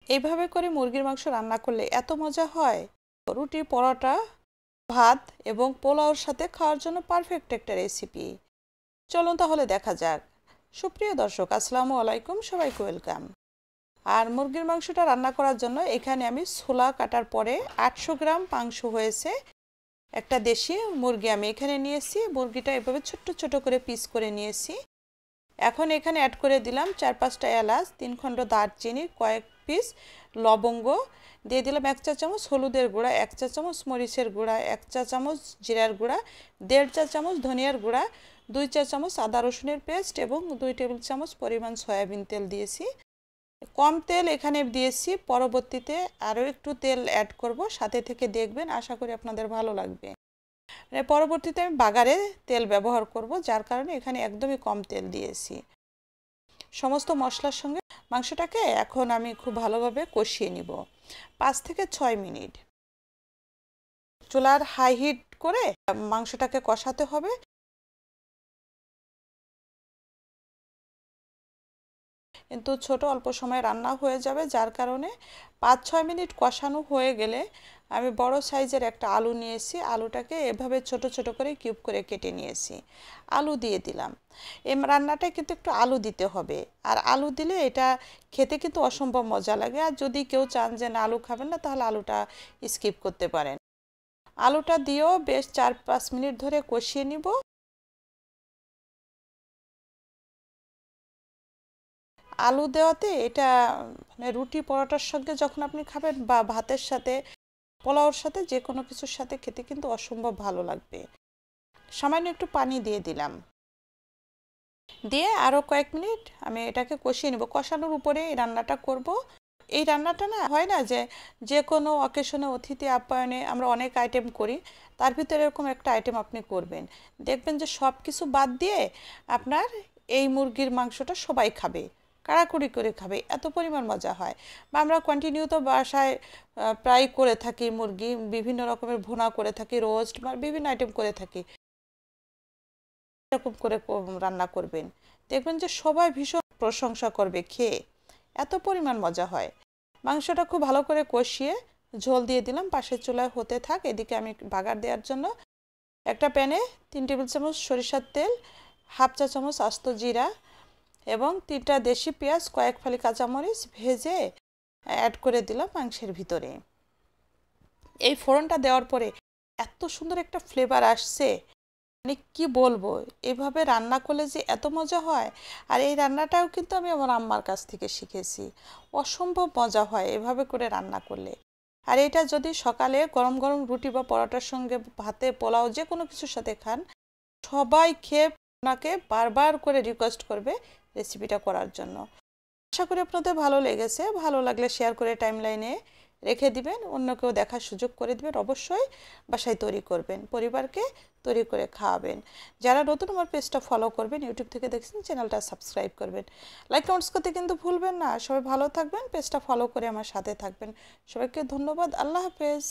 এইভাবে করে মুরগির মাংস রান্না করলে এত মজা হয়, রুটি, পরোটা, ভাত এবং পোলাওর সাথে খাওয়ার জন্য পারফেক্ট একটা রেসিপি। চলুন তাহলে দেখা যাক। সুপ্রিয় দর্শক, আসসালামু আলাইকুম, সবাইকে ওয়েলকাম। আর মুরগির মাংসটা রান্না করার জন্য এখানে আমি ছোলা কাটার পরে 800 গ্রাম মাংস হয়েছে। একটা দেশি মুরগি আমি এখানে নিয়েছি। মুরগিটা এভাবে ছোট্ট ছোট করে পিস করে নিয়েছি। এখন এখানে অ্যাড করে দিলাম 4-5টা এলাচ, 3 খণ্ড দারচিনি, কয়েক পিস লবঙ্গ, দিয়ে দিলাম 1 চা চামচ হলুদের গুঁড়া, 1 চা চামচ মরিচের গুঁড়া, 1 চা চামচ জিরার গুঁড়া, 1.5 চা চামচ ধনিয়ার গুঁড়া, 2 চা চামচ আদা রসুনের পেস্ট এবং 2 টেবিল চামচ পরিমাণ সয়াবিন তেল দিয়েছি। কম তেল এখানে দিয়েছি, পরবর্তীতে আরও একটু তেল অ্যাড করব, সাথে থেকে দেখবেন, আশা করি আপনাদের ভালো লাগবে। পরবর্তীতে আমি বাগারে তেল ব্যবহার করব, যার কারণে এখানে একদমই কম তেল দিয়েছি। সমস্ত মশলার সঙ্গে মাংসটাকে এখন আমি খুব ভালোভাবে কষিয়ে নিব 5 থেকে 6 মিনিট। চুলার হাই হিট করে মাংসটাকে কষাতে হবে। কিন্তু ছোট অল্প সময় রান্না হয়ে যাবে, যার কারণে 5-6 মিনিট কষানো হয়ে গেলে আমি বড় সাইজের একটা আলু নিয়েছি। আলুটাকে এভাবে ছোট ছোট করে কিউব করে কেটে নিয়েছি, আলু দিয়ে দিলাম। এই রান্নাটায় কিন্তু একটু আলু দিতে হবে, আর আলু দিলে এটা খেতে কিন্তু অসম্ভব মজা লাগে। আর যদি কেউ চান যে না আলু খাবেন না, তাহলে আলুটা স্কিপ করতে পারেন। আলুটা দিয়েও বেশ 4-5 মিনিট ধরে কষিয়ে নিব। আলু দেওয়াতে এটা মানে রুটি পরোটার সঙ্গে যখন আপনি খাবেন বা ভাতের সাথে, পোলাওর সাথে, যে কোনো কিছুর সাথে খেতে কিন্তু অসম্ভব ভালো লাগবে। সামান্য একটু পানি দিয়ে দিলাম, দিয়ে আরও কয়েক মিনিট আমি এটাকে কষিয়ে নেব। কষানোর উপরে এই রান্নাটা করব। এই রান্নাটা না হয় না যে যে কোনো অকেশনে, অতিথি আপ্যায়নে আমরা অনেক আইটেম করি, তার ভিতরে এরকম একটা আইটেম আপনি করবেন, দেখবেন যে সব কিছু বাদ দিয়ে আপনার এই মুরগির মাংসটা সবাই খাবে, কাড়াকুড়ি করে খাবে, এত পরিমাণ মজা হয়। বা আমরা কন্টিনিউ তো বাসায় প্রায় করে থাকি, মুরগি বিভিন্ন রকমের ভুনা করে থাকি, রোস্ট বা বিভিন্ন আইটেম করে থাকি। এরকম করে রান্না করবেন, দেখবেন যে সবাই ভীষণ প্রশংসা করবে খেয়ে, এত পরিমাণ মজা হয়। মাংসটা খুব ভালো করে কষিয়ে ঝোল দিয়ে দিলাম, পাশের চুলায় হতে থাক। এদিকে আমি বাগার দেওয়ার জন্য একটা প্যানে 3 টেবিল চামচ সরিষার তেল, 1/2 চা চামচ আস্ত জিরা এবং 3টা দেশি পেঁয়াজ, কয়েক ফালি কাঁচামরিচ ভেজে অ্যাড করে দিলাম মাংসের ভিতরে। এই ফোড়নটা দেওয়ার পরে এত সুন্দর একটা ফ্লেভার আসছে, মানে কি বলবো, এভাবে রান্না করলে যে এত মজা হয়। আর এই রান্নাটাও কিন্তু আমি আমার আম্মার কাছ থেকে শিখেছি, অসম্ভব মজা হয় এভাবে করে রান্না করলে। আর এটা যদি সকালে গরম গরম রুটি বা পরোটার সঙ্গে, ভাতে, পোলাও, যে কোনো কিছুর সাথে খান, সবাই খেয়ে আপনাকে বারবার করে রিকোয়েস্ট করবে রেসিপিটা করার জন্য। আশা করি আপনাদের ভালো লেগেছে। ভালো লাগলে শেয়ার করে টাইমলাইনে রেখে দিবেন, অন্য কেউ দেখার সুযোগ করে দিবেন। অবশ্যই বাসায় তৈরি করবেন, পরিবারকে তৈরি করে খাওয়াবেন। যারা নতুন আমার পেজটা ফলো করবেন, ইউটিউব থেকে দেখছেন, চ্যানেলটা সাবস্ক্রাইব করবেন, লাইক কমেন্টস করতে কিন্তু ভুলবেন না। সবাই ভালো থাকবেন, পেজটা ফলো করে আমার সাথে থাকবেন। সবাইকে ধন্যবাদ। আল্লাহ হাফেজ।